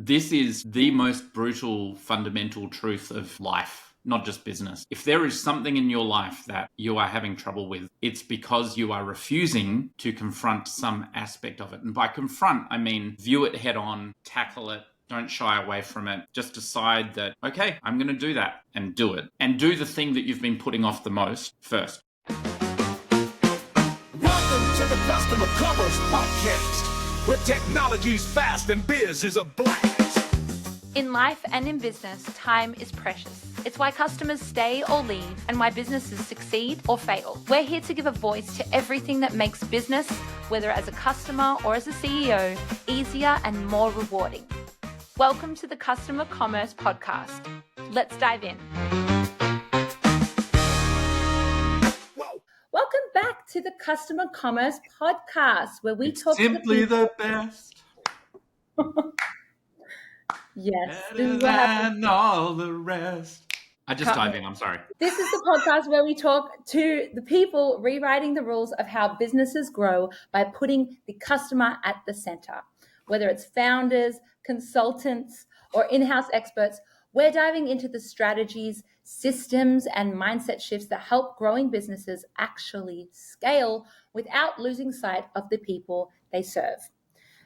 This is the most brutal, fundamental truth of life, not just business. If there is something in your life that you are having trouble with, it's because you are refusing to confront some aspect of it. And by confront, I mean view it head on, tackle it. Don't shy away from it. Just decide that, okay, I'm going to do that and do it. And do the thing that you've been putting off the most first. Welcome to the Customer Commerce Podcast, where technology's fast and biz is a blast. In life and in business, time is precious. It's why customers stay or leave and why businesses succeed or fail. We're here to give a voice to everything that makes business, whether as a customer or as a CEO, easier and more rewarding. Welcome to the Customer Commerce Podcast. Let's dive in. Welcome back to the Customer Commerce Podcast, where we talk simply the best. Yes. Better than all the rest. I just dive in, I'm sorry. This is the podcast where we talk to the people rewriting the rules of how businesses grow by putting the customer at the center. Whether it's founders, consultants, or in-house experts, we're diving into the strategies, systems, and mindset shifts that help growing businesses actually scale without losing sight of the people they serve.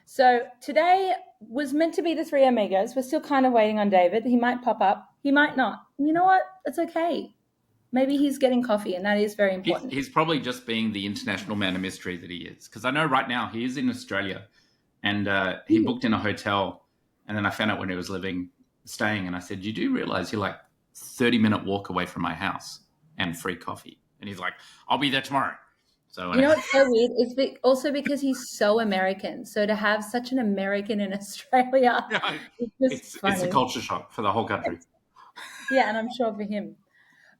So today was meant to be the three amigos. We're still kind of waiting on David. He might pop up. He might not. You know what? It's okay. Maybe he's getting coffee, and that is very important. He's probably just being the international man of mystery that he is. Because I know right now he is in Australia, and he booked in a hotel, and then I found out when he was staying, and I said, you do realize you're like 30-minute walk away from my house and free coffee? And he's like, I'll be there tomorrow. So you know what's so weird? It's also because he's so American. So to have such an American in Australia, it's a culture shock for the whole country. Yeah, and I'm sure for him.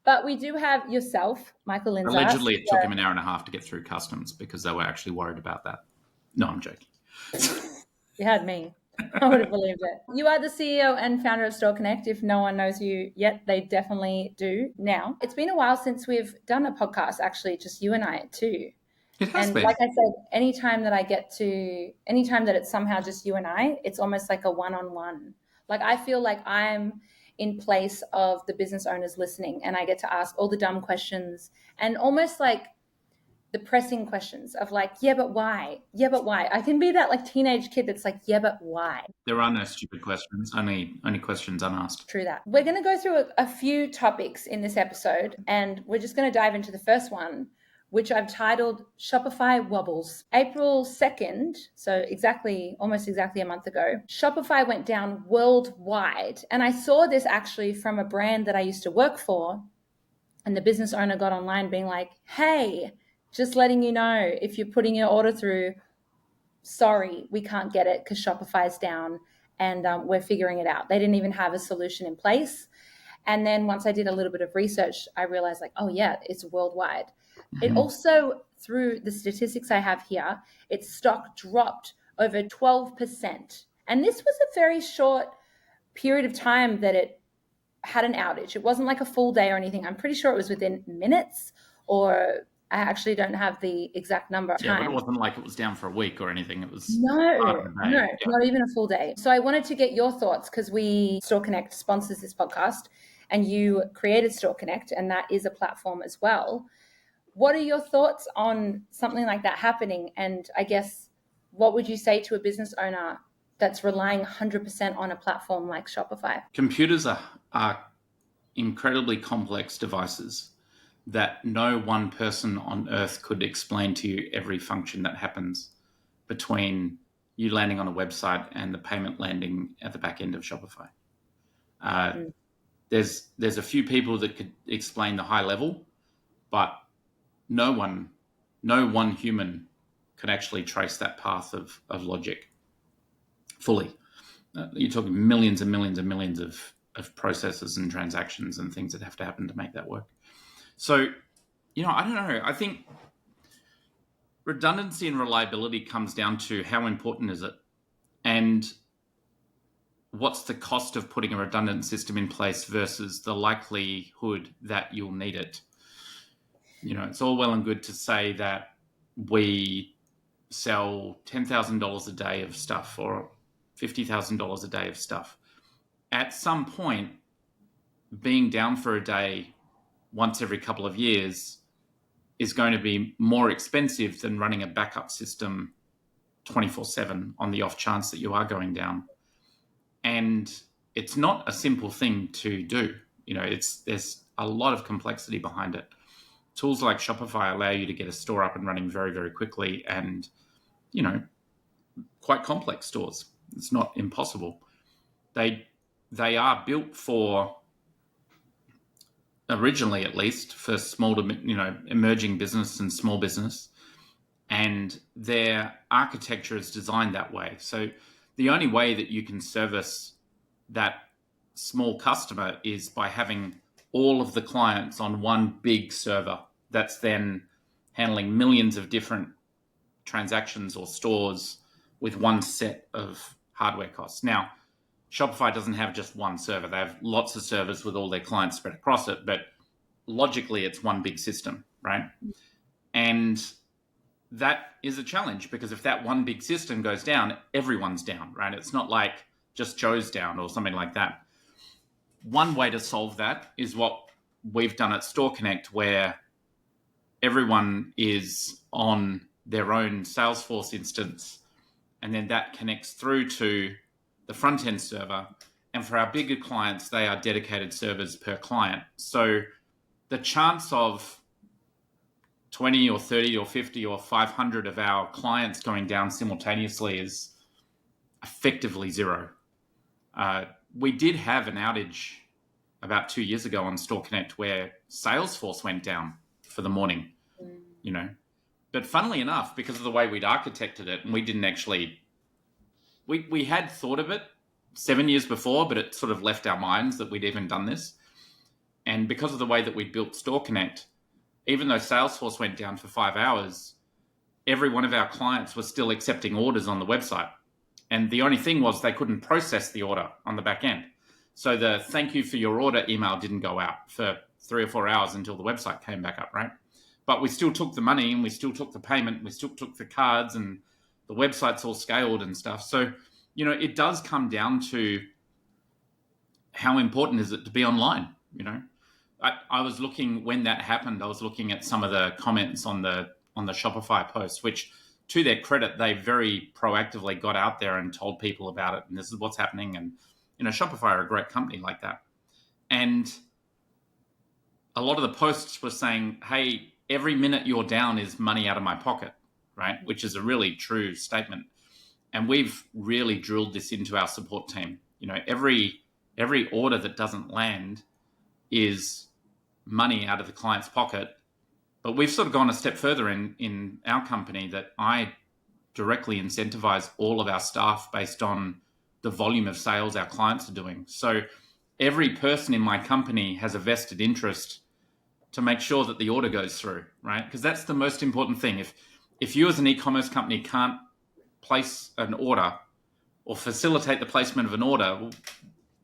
But we do have yourself, Michael Lindsay. Allegedly, it took him an hour and a half to get through customs because they were actually worried about that. No, I'm joking. You had me. I would have believed it. You are the CEO and founder of Store Connect. If no one knows you yet, they definitely do now. It's been a while since we've done a podcast, actually, just you and I too. It has been. Like I said, anytime that it's somehow just you and I, it's almost like a one-on-one. Like I feel like I'm in place of the business owners listening, and I get to ask all the dumb questions and almost like the pressing questions of like, yeah, but why? Yeah, but why? I can be that like teenage kid that's like, yeah, but why? There are no stupid questions, only questions unasked. True that. We're going to go through a few topics in this episode, and we're just going to dive into the first one, which I've titled Shopify Wobbles. April 2nd, so almost exactly a month ago, Shopify went down worldwide. And I saw this actually from a brand that I used to work for, and the business owner got online being like, hey, just letting you know, if you're putting your order through, sorry, we can't get it because Shopify's down, and we're figuring it out. They didn't even have a solution in place. And then once I did a little bit of research, I realized like, oh yeah, it's worldwide. Mm-hmm. It also, through the statistics I have here, its stock dropped over 12%. And this was a very short period of time that it had an outage. It wasn't like a full day or anything. I'm pretty sure it was within minutes, or I actually don't have the exact number of time. Yeah, but it wasn't like it was down for a week or anything. It was not even a full day. So I wanted to get your thoughts because Store Connect sponsors this podcast, and you created Store Connect, and that is a platform as well. What are your thoughts on something like that happening? And I guess, what would you say to a business owner that's relying 100% on a platform like Shopify? Computers are incredibly complex devices that no one person on earth could explain to you every function that happens between you landing on a website and the payment landing at the back end of Shopify. There's a few people that could explain the high level, but no one human could actually trace that path of logic fully. You're talking millions and millions and millions of processes and transactions and things that have to happen to make that work. So, I don't know. I think redundancy and reliability comes down to how important is it, and what's the cost of putting a redundant system in place versus the likelihood that you'll need it. It's all well and good to say that we sell $10,000 a day of stuff or $50,000 a day of stuff. At some point, being down for a day once every couple of years is going to be more expensive than running a backup system 24/7 on the off chance that you are going down. And it's not a simple thing to do. There's a lot of complexity behind it. Tools like Shopify allow you to get a store up and running very, very quickly, and, quite complex stores. It's not impossible. They are built for, originally at least, for small to, emerging business and small business. And their architecture is designed that way. So the only way that you can service that small customer is by having all of the clients on one big server that's then handling millions of different transactions or stores with one set of hardware costs. Now, Shopify doesn't have just one server. They have lots of servers with all their clients spread across it, but logically it's one big system, right? And that is a challenge, because if that one big system goes down, everyone's down, right? It's not like just Joe's down or something like that. One way to solve that is what we've done at Store Connect, where everyone is on their own Salesforce instance, and then that connects through to the front-end server. And for our bigger clients, they are dedicated servers per client. So the chance of 20 or 30 or 50 or 500 of our clients going down simultaneously is effectively zero. We did have an outage about 2 years ago on Store Connect where Salesforce went down for the morning, But funnily enough, because of the way we'd architected it, and we didn't actually, we had thought of it 7 years before, but it sort of left our minds that we'd even done this. And because of the way that we built Store Connect, even though Salesforce went down for 5 hours, every one of our clients was still accepting orders on the website. And the only thing was they couldn't process the order on the back end. So the thank you for your order email didn't go out for 3 or 4 hours until the website came back up, right? But we still took the money, and we still took the payment, and we still took the cards, and the website's all scaled and stuff. So, it does come down to how important is it to be online, I was looking, when that happened, I was looking at some of the comments on the Shopify post, which, to their credit, they very proactively got out there and told people about it, and this is what's happening. And Shopify are a great company like that. And a lot of the posts were saying, hey, every minute you're down is money out of my pocket, right? Which is a really true statement. And we've really drilled this into our support team. Every order that doesn't land is money out of the client's pocket. But we've sort of gone a step further in our company, that I directly incentivize all of our staff based on the volume of sales our clients are doing. So every person in my company has a vested interest to make sure that the order goes through, right? Because that's the most important thing. If you as an e-commerce company can't place an order or facilitate the placement of an order, well,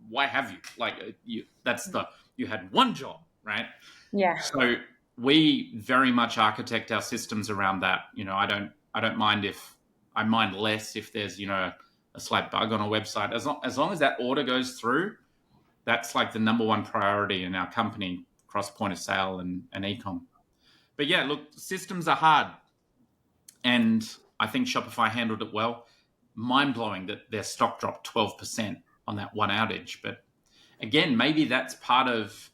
why have you? You had one job, right? Yeah. So we very much architect our systems around that. I don't mind I mind less if there's, a slight bug on a website. As long as that order goes through, that's like the number one priority in our company, across point of sale and e-com. But yeah, look, systems are hard. And I think Shopify handled it well. Mind-blowing that their stock dropped 12% on that one outage. But again, maybe that's part of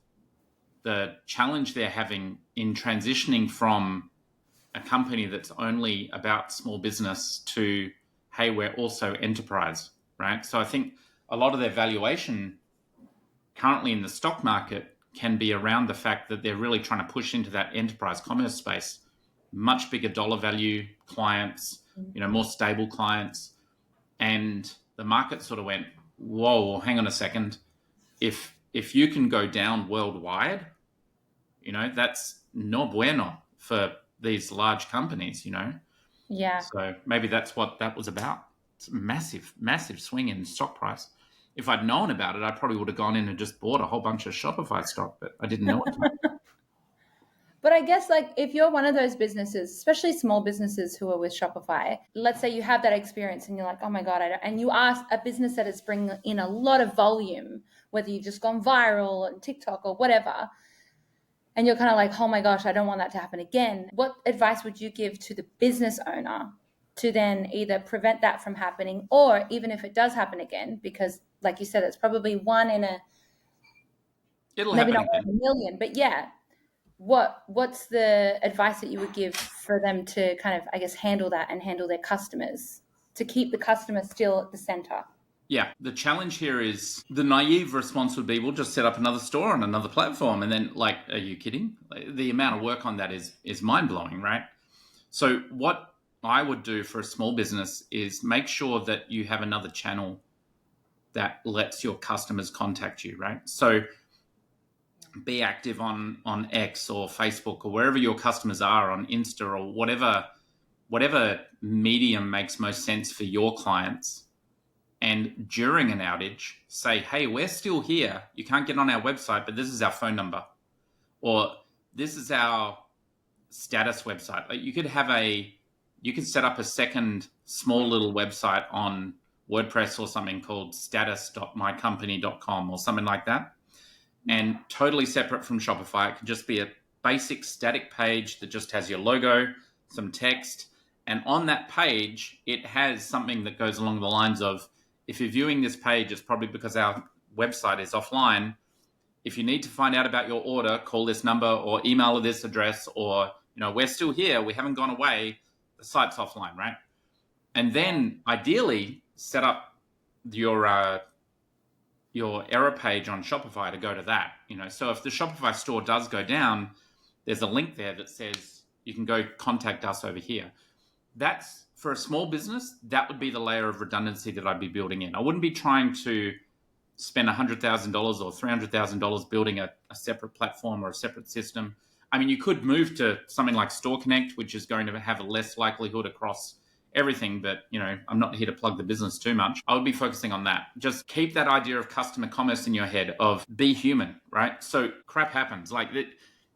the challenge they're having in transitioning from a company that's only about small business to, hey, we're also enterprise, right? So I think a lot of their valuation currently in the stock market can be around the fact that they're really trying to push into that enterprise commerce space, much bigger dollar value clients, more stable clients. And the market sort of went, whoa, hang on a second. If you can go down worldwide, that's no bueno for these large companies, Yeah. So maybe that's what that was about. It's a massive, massive swing in stock price. If I'd known about it, I probably would have gone in and just bought a whole bunch of Shopify stock, but I didn't know it. But I guess like if you're one of those businesses, especially small businesses who are with Shopify, let's say you have that experience and you're like, oh my God, and you ask a business that is bringing in a lot of volume, whether you've just gone viral on TikTok or whatever, and you're kind of like, oh my gosh, I don't want that to happen again. What advice would you give to the business owner to then either prevent that from happening, or even if it does happen again, because like you said, it's probably one in a, It'll maybe happen not one again. in a million, but yeah. What's the advice that you would give for them to kind of, I guess, handle that and handle their customers, to keep the customer still at the center? Yeah, the challenge here is the naive response would be, we'll just set up another store on another platform. And then, like, are you kidding? The amount of work on that is mind-blowing, right? So what I would do for a small business is make sure that you have another channel that lets your customers contact you, right? So be active on X or Facebook or wherever your customers are, on Insta or whatever medium makes most sense for your clients. And during an outage, say, hey, we're still here. You can't get on our website, but this is our phone number. Or this is our status website. Like, you could set up a second small little website on WordPress or something called status.mycompany.com or something like that. And totally separate from Shopify. It can just be a basic static page that just has your logo, some text. And on that page, it has something that goes along the lines of, if you're viewing this page, it's probably because our website is offline. If you need to find out about your order, call this number or email this address, or, we're still here. We haven't gone away. The site's offline, right? And then ideally set up your error page on Shopify to go to that. So if the Shopify store does go down, there's a link there that says you can go contact us over here. That's, for a small business, that would be the layer of redundancy that I'd be building in. I wouldn't be trying to spend $100,000 or $300,000 building a separate platform or a separate system. I mean, you could move to something like Store Connect, which is going to have a less likelihood across everything, but I'm not here to plug the business too much. I would be focusing on that. Just keep that idea of customer commerce in your head, of be human, right? So crap happens. Like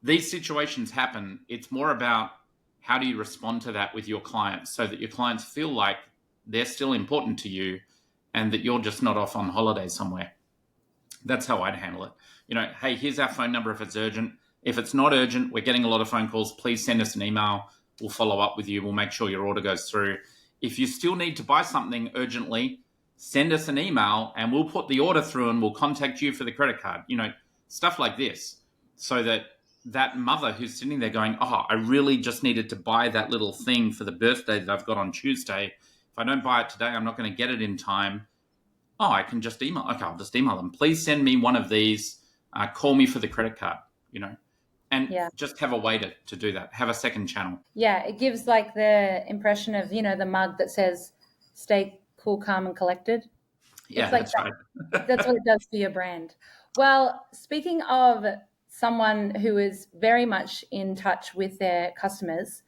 these situations happen. It's more about how do you respond to that with your clients so that your clients feel like they're still important to you and that you're just not off on holiday somewhere. That's how I'd handle it. Hey, here's our phone number if it's urgent. If it's not urgent, we're getting a lot of phone calls. Please send us an email. We'll follow up with you. We'll make sure your order goes through. If you still need to buy something urgently, send us an email and we'll put the order through and we'll contact you for the credit card. Stuff like this, so that mother who's sitting there going, oh, I really just needed to buy that little thing for the birthday that I've got on Tuesday. If I don't buy it today, I'm not going to get it in time. Oh, I can just email. Okay, I'll just email them. Please send me one of these. Call me for the credit card, And just have a way to do that. Have a second channel. Yeah, it gives like the impression of, the mug that says, stay cool, calm, and collected. Yeah, it's like that's right. That's what it does for your brand. Well, speaking of someone who is very much in touch with their customers,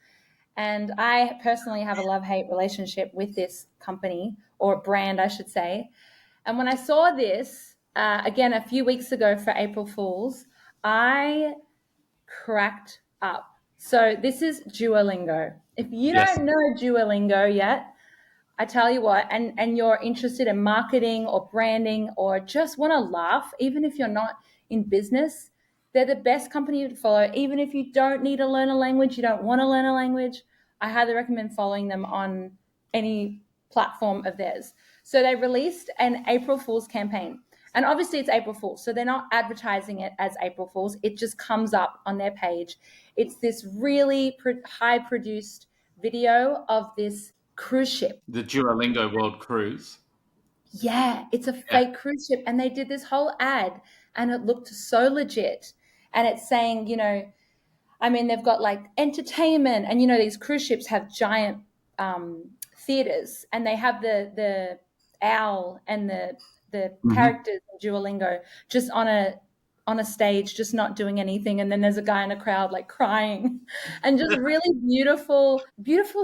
and I personally have a love-hate relationship with this company, or brand, I should say. And when I saw this, again, a few weeks ago for April Fools, I cracked up. So this is Duolingo. If you don't know Duolingo yet, I tell you what, and you're interested in marketing or branding or just want to laugh, even if you're not in business, they're the best company to follow. Even if you don't need to learn a language, you don't want to learn a language, I highly recommend following them on any platform of theirs. So they released an April Fool's campaign. And obviously it's April Fool's, so they're not advertising it as April Fool's. It just comes up on their page. It's this really high-produced video of this cruise ship. The Duolingo World Cruise. Yeah, it's a fake cruise ship. And they did this whole ad, and it looked so legit. And it's saying, they've got like entertainment, and, these cruise ships have giant theaters, and they have the owl and the characters in Duolingo just on a stage, just not doing anything. And then there's a guy in a crowd like crying, and just really beautiful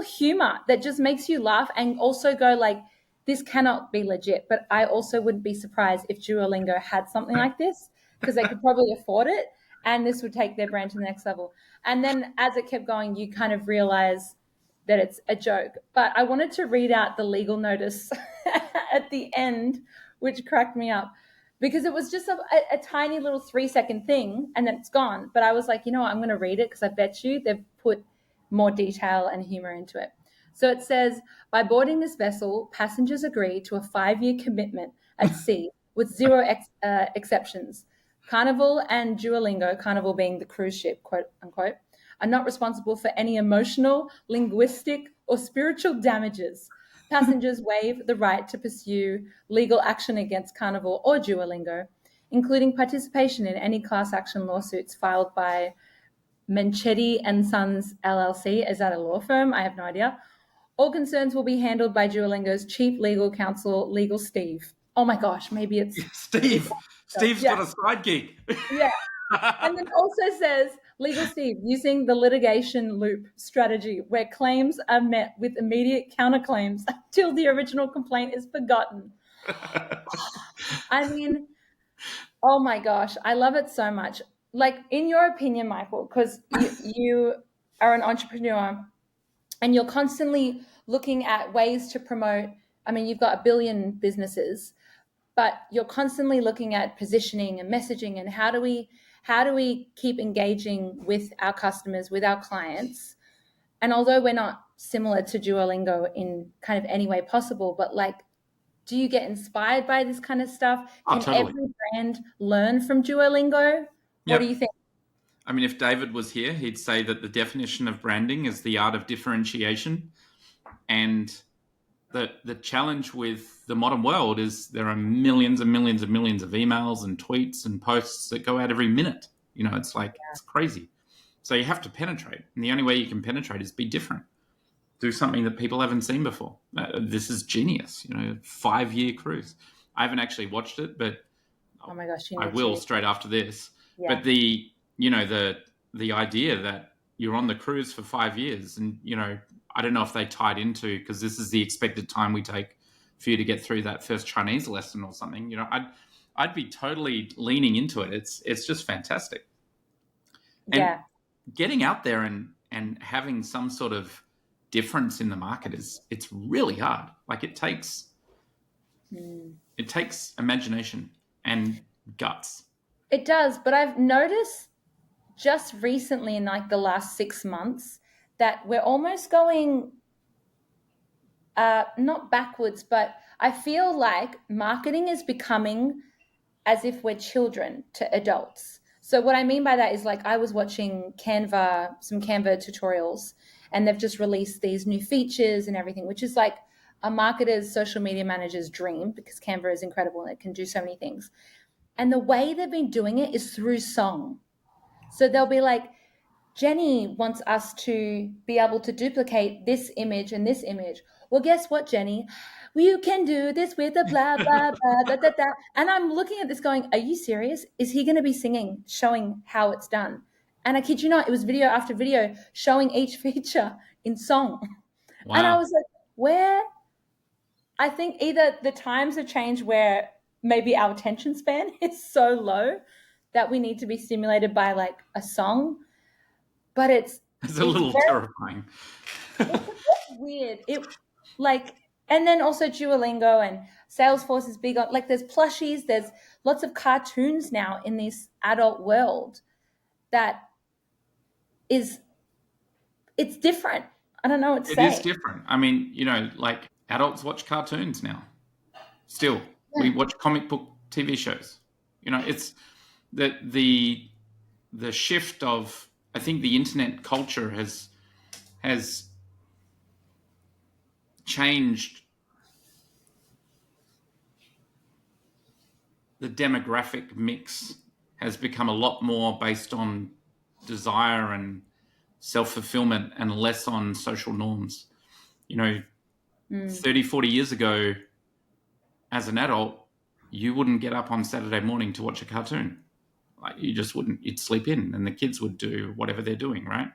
humor that just makes you laugh and also go like, this cannot be legit. But I also wouldn't be surprised if Duolingo had something like this, because they could probably afford it. and this would take their brand to the next level. And then as it kept going, you kind of realize that it's a joke. But I wanted to read out the legal notice at the end, which cracked me up because it was just a tiny little 3-second thing and then it's gone. But I was like, you know what, I'm going to read it because I bet you they've put more detail and humor into it. So it says, by boarding this vessel, passengers agree to a 5-year commitment at sea with zero exceptions. Carnival and Duolingo, Carnival being the cruise ship, quote unquote, are not responsible for any emotional, linguistic, or spiritual damages. Passengers waive the right to pursue legal action against Carnival or Duolingo, including participation in any class action lawsuits filed by Menchetti and Sons LLC. Is that a law firm? I have no idea. All concerns will be handled by Duolingo's chief legal counsel, Legal Steve. Oh my gosh, maybe it's Steve. Steve's got a side gig. Yeah. And then also says, Legal Steve, using the litigation loop strategy where claims are met with immediate counterclaims until the original complaint is forgotten. I mean, oh my gosh, I love it so much. Like, in your opinion, Michael, because you are an entrepreneur and you're constantly looking at ways to promote. I mean, you've got 1 billion businesses, but you're constantly looking at positioning and messaging and how do we keep engaging with our customers, with our clients. And although we're not similar to Duolingo in kind of any way possible, but like, do you get inspired by this kind of stuff? Can totally. every brand learn from Duolingo? What do you think? I mean, if David was here, he'd say that the definition of branding is the art of differentiation. And the challenge with the modern world is there are millions and millions and millions of emails and tweets and posts that go out every minute. You know, it's like, It's crazy. So you have to penetrate. And the only way you can penetrate is be different. Do something that people haven't seen before. This is genius, 5-year cruise. I haven't actually watched it, but oh my gosh, I will straight after this. Yeah. But the idea that you're on the cruise for 5 years and, I don't know if they tied into, because this is the expected time we take for you to get through that first Chinese lesson or something. I'd be totally leaning into it. It's just fantastic. And getting out there and having some sort of difference in the market it's really hard. Like it takes imagination and guts. It does, but I've noticed just recently in like the last 6 months that we're almost going not backwards, but I feel like marketing is becoming as if we're children to adults. So what I mean by that is, like, I was watching some Canva tutorials, and they've just released these new features and everything, which is like a marketer's, social media manager's dream, because Canva is incredible and it can do so many things. And the way they've been doing it is through song. So they'll be like, Jenny wants us to be able to duplicate this image and this image. Well, guess what, Jenny? You can do this with a blah, blah, blah, blah, blah, blah. And I'm looking at this going, are you serious? Is he going to be singing, showing how it's done? And I kid you not, it was video after video showing each feature in song. Wow. And I was like, I think either the times have changed where maybe our attention span is so low that we need to be stimulated by like a song. But it's a little terrifying. It's weird. And then also Duolingo and Salesforce is big on, like, there's plushies, there's lots of cartoons now in this adult world that it's different. I don't know what to say. It is different. I mean, like adults watch cartoons now. Still, we watch comic book TV shows. It's the shift of, I think the internet culture has changed the demographic mix, has become a lot more based on desire and self-fulfillment and less on social norms. 30, 40 years ago, as an adult, you wouldn't get up on Saturday morning to watch a cartoon. Like, you just wouldn't. You'd sleep in and the kids would do whatever they're doing, right?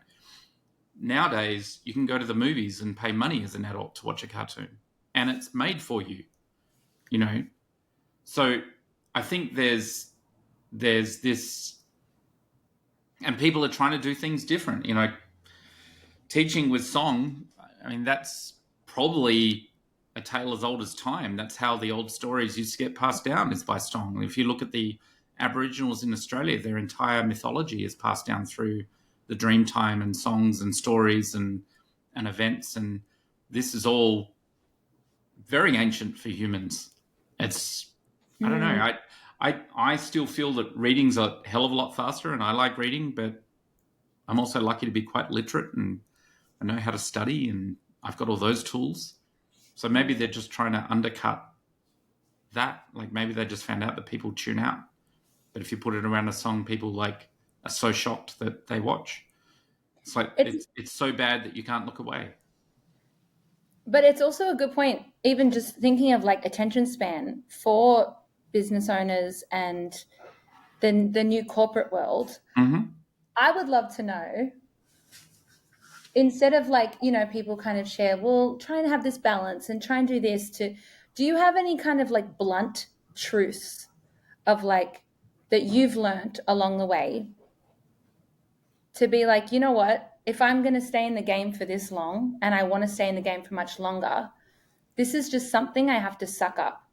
Nowadays, you can go to the movies and pay money as an adult to watch a cartoon, and it's made for you, So I think there's this And people are trying to do things different. Teaching with song, I mean, that's probably a tale as old as time. That's how the old stories used to get passed down, is by song. If you look at the Aboriginals in Australia, their entire mythology is passed down through the dream time and songs and stories and events. And this is all very ancient for humans. It's, I don't know. I still feel that reading's a hell of a lot faster, and I like reading, but I'm also lucky to be quite literate, and I know how to study, and I've got all those tools. So maybe they're just trying to undercut that. Like maybe they just found out that people tune out. But if you put it around a song, people are so shocked that they watch. It's like it's so bad that you can't look away. But it's also a good point, even just thinking of like attention span for business owners and the new corporate world. Mm-hmm. I would love to know, instead of people kind of share, well, try and have this balance and try and do this, do you have any kind of like blunt truths of that you've learned along the way to be like, you know what, if I'm going to stay in the game for this long and I want to stay in the game for much longer, this is just something I have to suck up,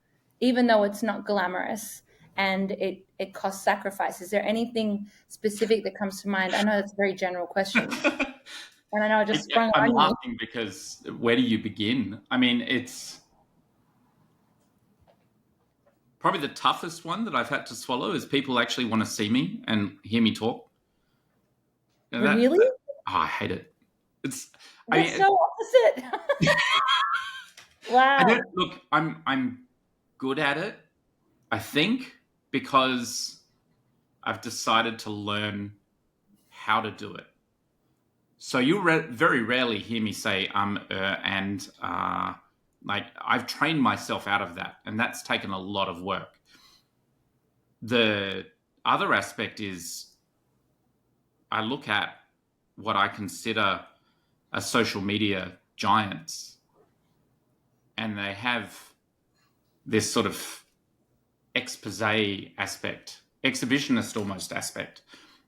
even though it's not glamorous and it costs sacrifice. Is there anything specific that comes to mind? I know that's a very general question. And I know I just sprung on you. I'm laughing because where do you begin? I mean, it's probably the toughest one that I've had to swallow is people actually want to see me and hear me talk. Really? I hate it. It's so opposite. Wow. Look, I'm good at it, I think, because I've decided to learn how to do it. So you very rarely hear me say and I've trained myself out of that, and that's taken a lot of work. The other aspect is I look at what I consider a social media giants, and they have this sort of expose aspect, exhibitionist almost aspect,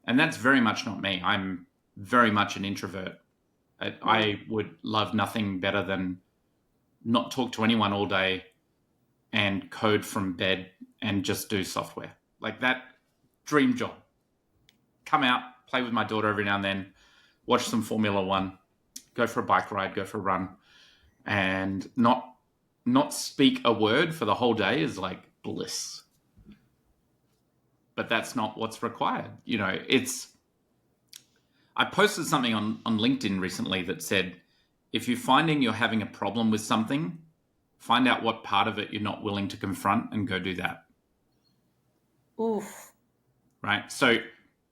and that's very much not me. I'm very much an introvert. I would love nothing better than not talk to anyone all day and code from bed and just do software. Like that, dream job. Come out, play with my daughter every now and then, watch some Formula One, go for a bike ride, go for a run, and not speak a word for the whole day is like bliss. But that's not what's required. I posted something on LinkedIn recently that said, if you're finding you're having a problem with something, find out what part of it you're not willing to confront and go do that. Oof. Right? So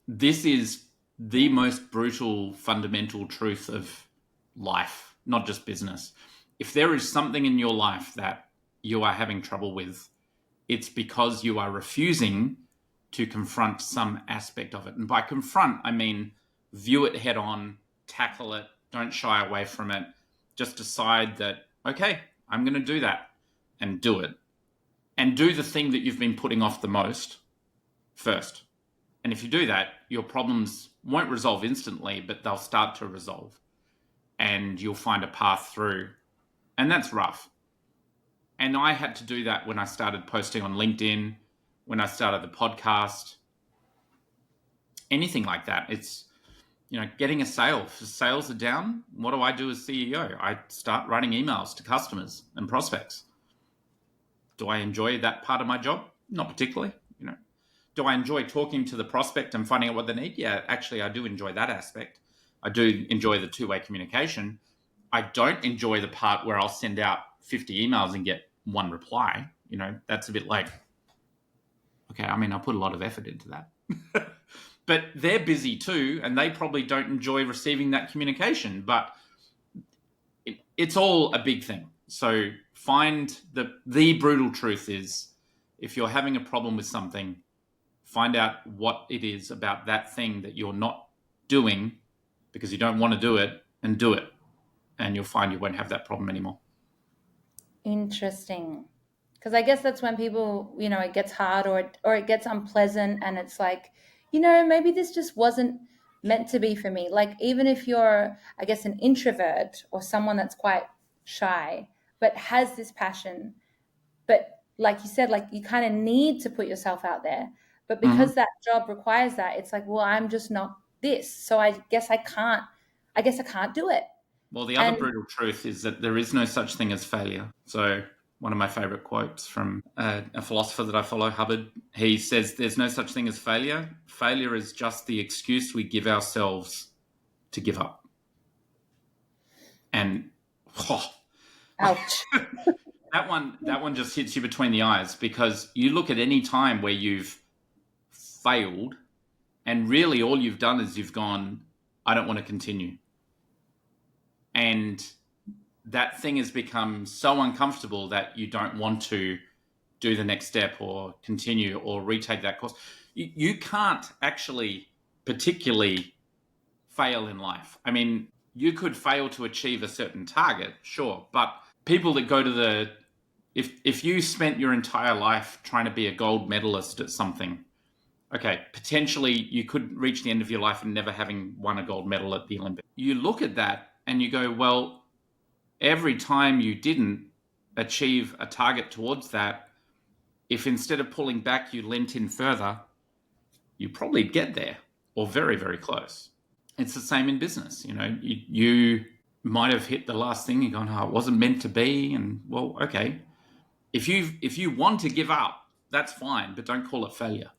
this is the most brutal, fundamental truth of life, not just business. If there is something in your life that you are having trouble with, it's because you are refusing to confront some aspect of it. And by confront, I mean view it head on, tackle it, don't shy away from it. Just decide that, okay, I'm going to do that, and do it. And do the thing that you've been putting off the most first. And if you do that, your problems won't resolve instantly, but they'll start to resolve. And you'll find a path through. And that's rough. And I had to do that when I started posting on LinkedIn, when I started the podcast, anything like that. It's, getting a sale. If sales are down, what do I do as CEO? I start writing emails to customers and prospects. Do I enjoy that part of my job? Not particularly. Do I enjoy talking to the prospect and finding out what they need? Yeah, actually, I do enjoy that aspect. I do enjoy the two-way communication. I don't enjoy the part where I'll send out 50 emails and get one reply. That's a bit like, okay, I mean, I put a lot of effort into that. But they're busy too, and they probably don't enjoy receiving that communication. But it's all a big thing. So find the brutal truth is, if you're having a problem with something, find out what it is about that thing that you're not doing because you don't want to do it, and do it. And you'll find you won't have that problem anymore. Interesting. Because I guess that's when people, it gets hard or it gets unpleasant, and it's like, maybe this just wasn't meant to be for me. Like, even if you're, I guess, an introvert or someone that's quite shy, but has this passion, but like you said, like you kind of need to put yourself out there. But because that job requires that, it's like, well, I'm just not this. So I guess I can't do it. Well, the other brutal truth is that there is no such thing as failure. So one of my favorite quotes from a philosopher that I follow, Hubbard, he says, there's no such thing as failure. Failure is just the excuse we give ourselves to give up. And ouch. that one just hits you between the eyes, because you look at any time where you've failed and really all you've done is you've gone, I don't want to continue. And that thing has become so uncomfortable that you don't want to do the next step or continue or retake that course. You can't actually particularly fail in life. I mean, you could fail to achieve a certain target, sure, but people that go to if you spent your entire life trying to be a gold medalist at something, okay, potentially you could reach the end of your life and never having won a gold medal at the Olympics. You look at that and you go, well, every time you didn't achieve a target towards that, if instead of pulling back you leant in further, you probably get there or very, very close. It's the same in business. You know, you might have hit the last thing, you're going, oh, it wasn't meant to be. And well, okay, if you want to give up, that's fine, but don't call it failure.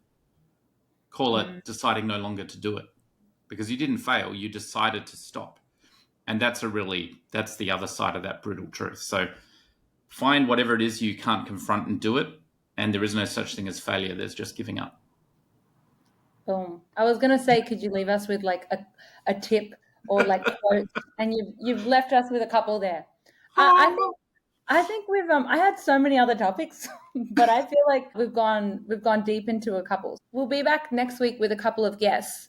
Call it deciding no longer to do it, because you didn't fail, you decided to stop. And that's the other side of that brutal truth. So find whatever it is you can't confront and do it. And there is no such thing as failure. There's just giving up. Boom. I was going to say, could you leave us with like a tip or like quotes? And you've left us with a couple there. I think we've I had so many other topics, but I feel like we've gone deep into a couple. We'll be back next week with a couple of guests,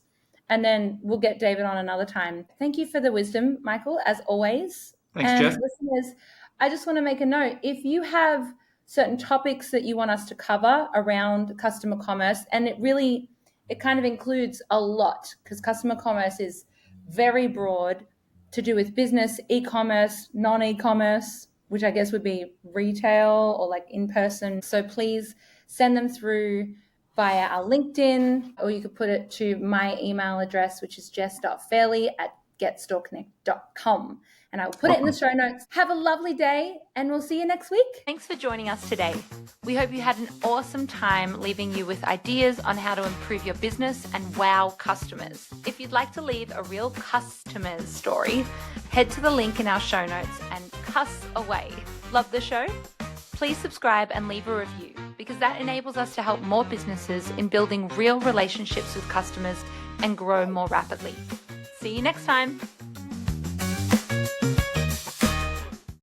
and then we'll get David on another time. Thank you for the wisdom, Michael, as always. Thanks, Jess. Listeners, I just want to make a note. If you have certain topics that you want us to cover around customer commerce, and it kind of includes a lot, because customer commerce is very broad, to do with business, e-commerce, non-e-commerce, which I guess would be retail or like in person. So please send them through via our LinkedIn, or you could put it to my email address, which is jess.fairley@getstoreconnect.com. And I'll put it in the show notes. Have a lovely day, and we'll see you next week. Thanks for joining us today. We hope you had an awesome time, leaving you with ideas on how to improve your business and wow customers. If you'd like to leave a real customer's story, head to the link in our show notes and cuss away. Love the show? Please subscribe and leave a review, because that enables us to help more businesses in building real relationships with customers and grow more rapidly. See you next time.